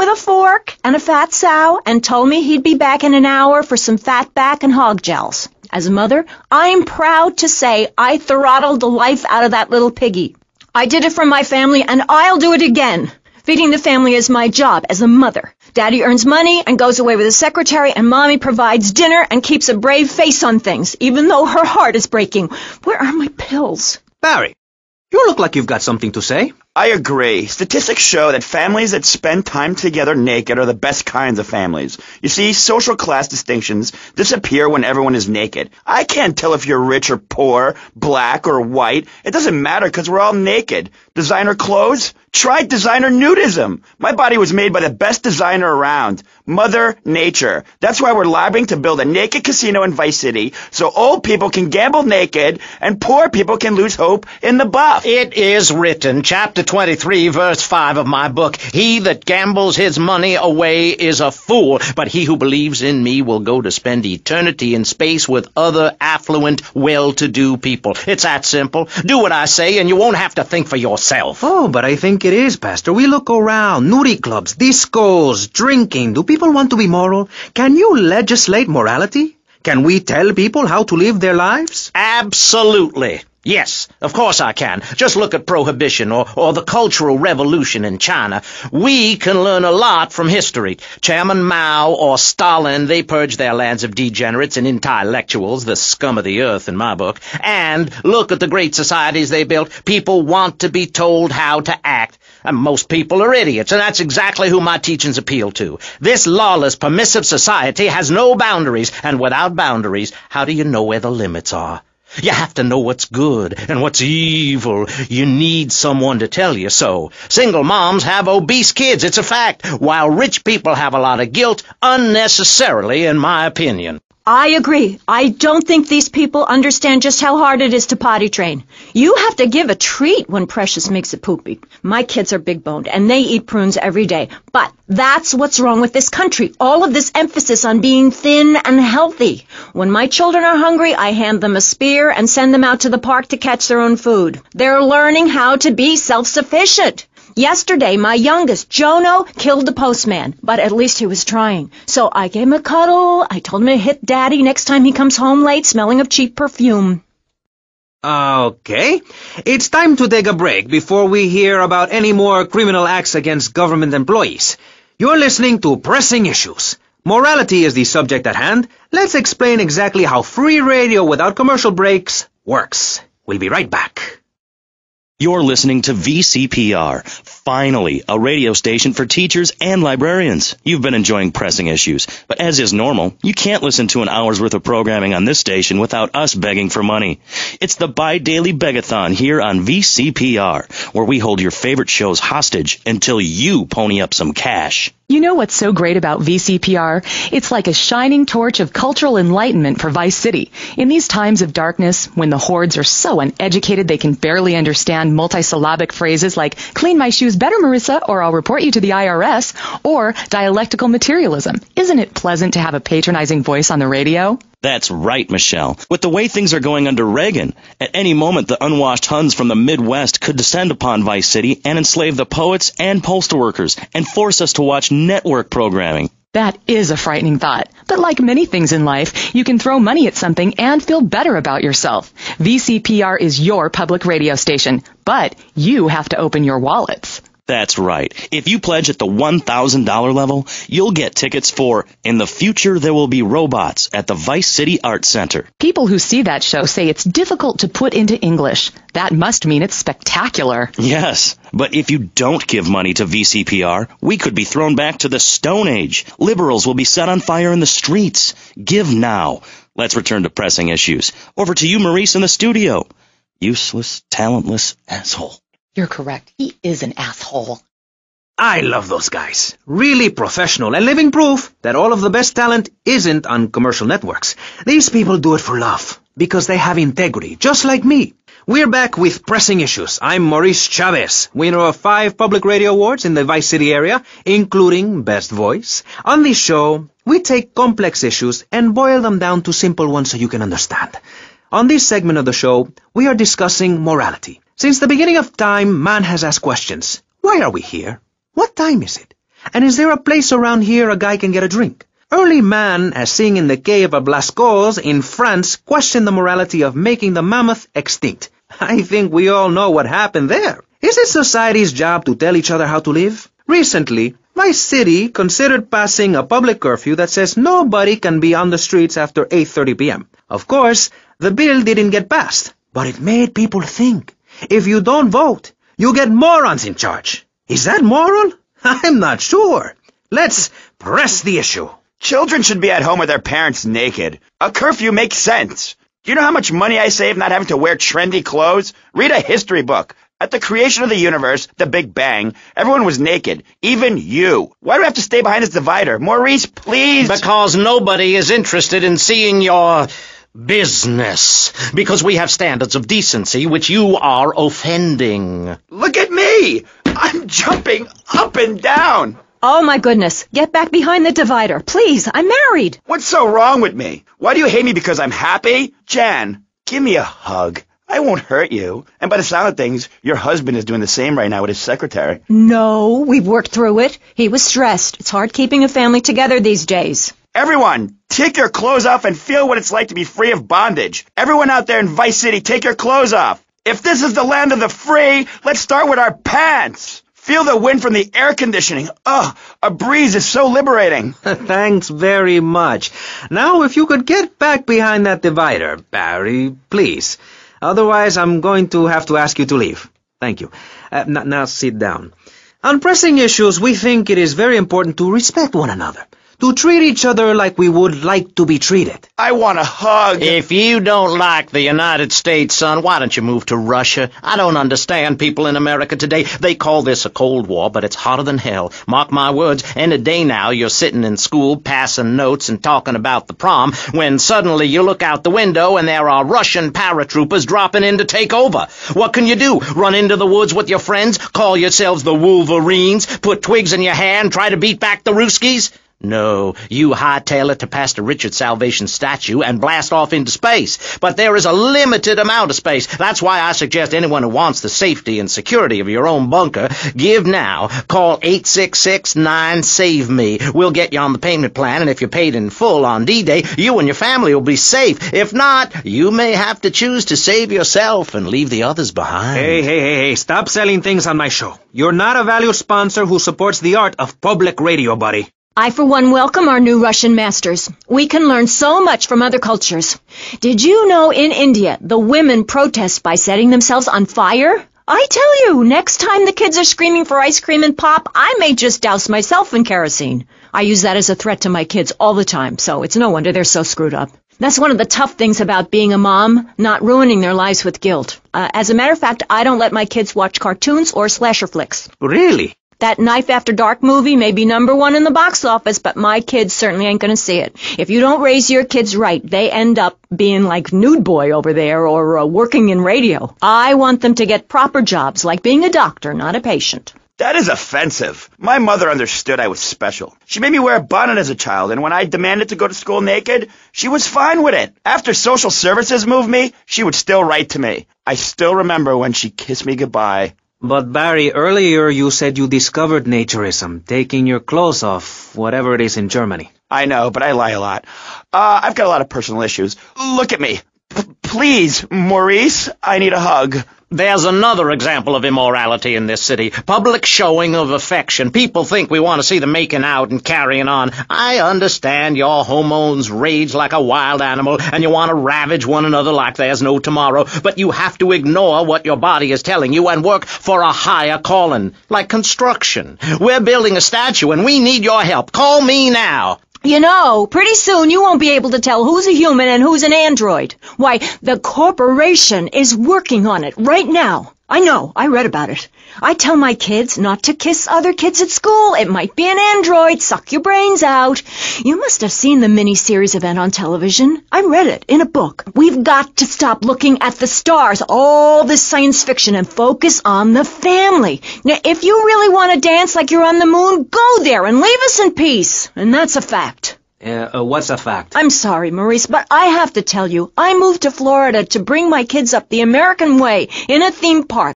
with a fork and a fat sow and told me he'd be back in an hour for some fat back and hog gels. As a mother, I'm proud to say I throttled the life out of that little piggy. I did it for my family, and I'll do it again. Feeding the family is my job as a mother. Daddy earns money and goes away with a secretary, and Mommy provides dinner and keeps a brave face on things, even though her heart is breaking. Where are my pills? Barry, you look like you've got something to say. I agree. Statistics show that families that spend time together naked are the best kinds of families. You see, social class distinctions disappear when everyone is naked. I can't tell if you're rich or poor, black or white. It doesn't matter because we're all naked. Designer clothes? Try designer nudism. My body was made by the best designer around, Mother Nature. That's why we're lobbying to build a naked casino in Vice City so old people can gamble naked and poor people can lose hope in the buff. It is written, chapter 23, verse 5 of my book, "He that gambles his money away is a fool, but he who believes in me will go to spend eternity in space with other affluent, well-to-do people." It's that simple. Do what I say and you won't have to think for yourself. Oh, but I think it is, Pastor. We look around, nudie clubs, discos, drinking. Do people want to be moral? Can you legislate morality? Can we tell people how to live their lives? Absolutely. Yes, of course I can. Just look at Prohibition or the Cultural Revolution in China. We can learn a lot from history. Chairman Mao or Stalin, they purged their lands of degenerates and intellectuals, the scum of the earth in my book. And look at the great societies they built. People want to be told how to act. And most people are idiots, and that's exactly who my teachings appeal to. This lawless, permissive society has no boundaries, and without boundaries, how do you know where the limits are? You have to know what's good and what's evil. You need someone to tell you so. Single moms have obese kids, it's a fact, while rich people have a lot of guilt, unnecessarily, in my opinion. I agree. I don't think these people understand just how hard it is to potty train. You have to give a treat when Precious makes a poopy. My kids are big-boned, and they eat prunes every day. But that's what's wrong with this country. All of this emphasis on being thin and healthy. When my children are hungry, I hand them a spear and send them out to the park to catch their own food. They're learning how to be self-sufficient. Yesterday, my youngest, Jono, killed the postman, but at least he was trying. So I gave him a cuddle. I told him to hit Daddy next time he comes home late, smelling of cheap perfume. Okay, it's time to take a break before we hear about any more criminal acts against government employees. You're listening to Pressing Issues. Morality is the subject at hand. Let's explain exactly how free radio without commercial breaks works. We'll be right back. You're listening to VCPR, finally, a radio station for teachers and librarians. You've been enjoying Pressing Issues, but as is normal, you can't listen to an hour's worth of programming on this station without us begging for money. It's the bi-daily begathon here on VCPR, where we hold your favorite shows hostage until you pony up some cash. You know what's so great about VCPR? It's like a shining torch of cultural enlightenment for Vice City. In these times of darkness, when the hordes are so uneducated they can barely understand multisyllabic phrases like, "Clean my shoes better, Marissa," or "I'll report you to the IRS," or dialectical materialism. Isn't it pleasant to have a patronizing voice on the radio? That's right, Michelle. With the way things are going under Reagan, at any moment the unwashed Huns from the Midwest could descend upon Vice City and enslave the poets and postal workers and force us to watch network programming. That is a frightening thought. But like many things in life, you can throw money at something and feel better about yourself. VCPR is your public radio station, but you have to open your wallets. That's right. If you pledge at the $1,000 level, you'll get tickets for In the Future There Will Be Robots at the Vice City Arts Center. People who see that show say it's difficult to put into English. That must mean it's spectacular. Yes, but if you don't give money to VCPR, we could be thrown back to the Stone Age. Liberals will be set on fire in the streets. Give now. Let's return to Pressing Issues. Over to you, Maurice, in the studio. Useless, talentless asshole. You're correct. He is an asshole. I love those guys. Really professional and living proof that all of the best talent isn't on commercial networks. These people do it for love, because they have integrity, just like me. We're back with Pressing Issues. I'm Maurice Chavez, winner of 5 public radio awards in the Vice City area, including Best Voice. On this show, we take complex issues and boil them down to simple ones so you can understand. On this segment of the show, we are discussing morality. Since the beginning of time, man has asked questions. Why are we here? What time is it? And is there a place around here a guy can get a drink? Early man, as seen in the cave of Lascaux in France, questioned the morality of making the mammoth extinct. I think we all know what happened there. Is it society's job to tell each other how to live? Recently, my city considered passing a public curfew that says nobody can be on the streets after 8:30 p.m. Of course, the bill didn't get passed, but it made people think. If you don't vote, you get morons in charge. Is that moral? I'm not sure. Let's press the issue. Children should be at home with their parents naked. A curfew makes sense. Do you know how much money I save not having to wear trendy clothes? Read a history book. At the creation of the universe, the Big Bang, everyone was naked. Even you. Why do I have to stay behind this divider? Maurice, please. Because nobody is interested in seeing your business. Because we have standards of decency which you are offending. Look at me. I'm jumping up and down. Oh, my goodness. Get back behind the divider. Please, I'm married. What's so wrong with me? Why do you hate me because I'm happy? Jan, give me a hug. I won't hurt you. And by the sound of things, your husband is doing the same right now with his secretary. No, we've worked through it. He was stressed. It's hard keeping a family together these days. Everyone, take your clothes off and feel what it's like to be free of bondage. Everyone out there in Vice City, take your clothes off. If this is the land of the free, let's start with our pants. Feel the wind from the air conditioning. Ugh, a breeze is so liberating. Thanks very much. Now, if you could get back behind that divider, Barry, please. Otherwise, I'm going to have to ask you to leave. Thank you. Now sit down. On pressing issues, we think it is very important to respect one another, to treat each other like we would like to be treated. I want a hug. If you don't like the United States, son, why don't you move to Russia? I don't understand people in America today. They call this a Cold War, but it's hotter than hell. Mark my words, any day now you're sitting in school passing notes and talking about the prom, when suddenly you look out the window and there are Russian paratroopers dropping in to take over. What can you do? Run into the woods with your friends? Call yourselves the Wolverines? Put twigs in your hair and try to beat back the Ruskies? No, you hightail it to Pastor Richard's Salvation statue and blast off into space. But there is a limited amount of space. That's why I suggest anyone who wants the safety and security of your own bunker, give now. Call 866-9-SAVE-ME. We'll get you on the payment plan, and if you're paid in full on D-Day, you and your family will be safe. If not, you may have to choose to save yourself and leave the others behind. Hey, stop selling things on my show. You're not a valued sponsor who supports the art of public radio, buddy. I, for one, welcome our new Russian masters. We can learn so much from other cultures. Did you know in India the women protest by setting themselves on fire? I tell you, next time the kids are screaming for ice cream and pop, I may just douse myself in kerosene. I use that as a threat to my kids all the time, so it's no wonder they're so screwed up. That's one of the tough things about being a mom, not ruining their lives with guilt. As a matter of fact, I don't let my kids watch cartoons or slasher flicks. Really? That Knife After Dark movie may be #1 in the box office, but my kids certainly ain't going to see it. If you don't raise your kids right, they end up being like Nude Boy over there or working in radio. I want them to get proper jobs, like being a doctor, not a patient. That is offensive. My mother understood I was special. She made me wear a bonnet as a child, and when I demanded to go to school naked, she was fine with it. After social services moved me, she would still write to me. I still remember when she kissed me goodbye. But Barry, earlier you said you discovered naturism, taking your clothes off, whatever it is in Germany. I know, but I lie a lot. I've got a lot of personal issues. Look at me. Please, Maurice, I need a hug. There's another example of immorality in this city. Public showing of affection. People think we want to see them making out and carrying on. I understand your hormones rage like a wild animal, and you want to ravage one another like there's no tomorrow, but you have to ignore what your body is telling you and work for a higher calling, like construction. We're building a statue, and we need your help. Call me now. You know, pretty soon you won't be able to tell who's a human and who's an android. Why, the corporation is working on it right now. I know, I read about it. I tell my kids not to kiss other kids at school. It might be an android, suck your brains out. You must have seen the mini-series event on television. I read it in a book. We've got to stop looking at the stars, all this science fiction, and focus on the family. Now, if you really want to dance like you're on the moon, go there and leave us in peace. And that's a fact. What's a fact? I'm sorry, Maurice, but I have to tell you, I moved to Florida to bring my kids up the American way in a theme park.